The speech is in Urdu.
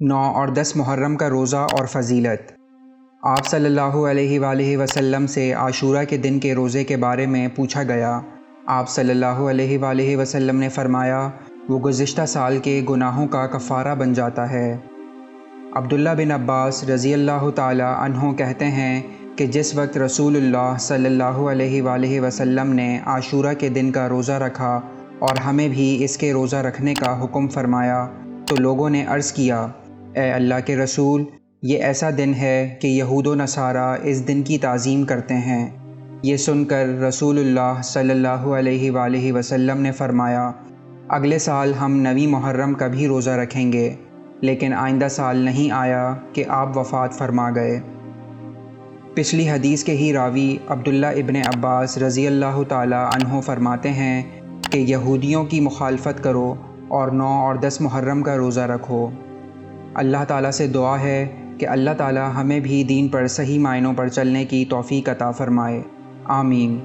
9 اور 10 محرم کا روزہ اور فضیلت۔ آپ صلی اللہ علیہ وآلہ وسلم سے عاشورہ کے دن کے روزے کے بارے میں پوچھا گیا۔ آپ صلی اللہ علیہ وآلہ وسلم نے فرمایا، وہ گزشتہ سال کے گناہوں کا کفارہ بن جاتا ہے۔ عبداللہ بن عباس رضی اللہ تعالی عنہ کہتے ہیں کہ جس وقت رسول اللہ صلی اللہ علیہ وآلہ وسلم نے عاشورہ کے دن کا روزہ رکھا اور ہمیں بھی اس کے روزہ رکھنے کا حکم فرمایا تو لوگوں نے عرض کیا، اے اللہ کے رسول، یہ ایسا دن ہے کہ یہود و نصارہ اس دن کی تعظیم کرتے ہیں۔ یہ سن کر رسول اللہ صلی اللہ علیہ وآلہ وسلم نے فرمایا، اگلے سال ہم 9 محرم کا بھی روزہ رکھیں گے، لیکن آئندہ سال نہیں آیا کہ آپ وفات فرما گئے۔ پچھلی حدیث کے ہی راوی عبداللہ ابن عباس رضی اللہ تعالی عنہ فرماتے ہیں کہ یہودیوں کی مخالفت کرو اور 9 اور 10 محرم کا روزہ رکھو۔ اللہ تعالیٰ سے دعا ہے کہ اللہ تعالیٰ ہمیں بھی دین پر صحیح معنوں پر چلنے کی توفیق عطا فرمائے۔ آمین۔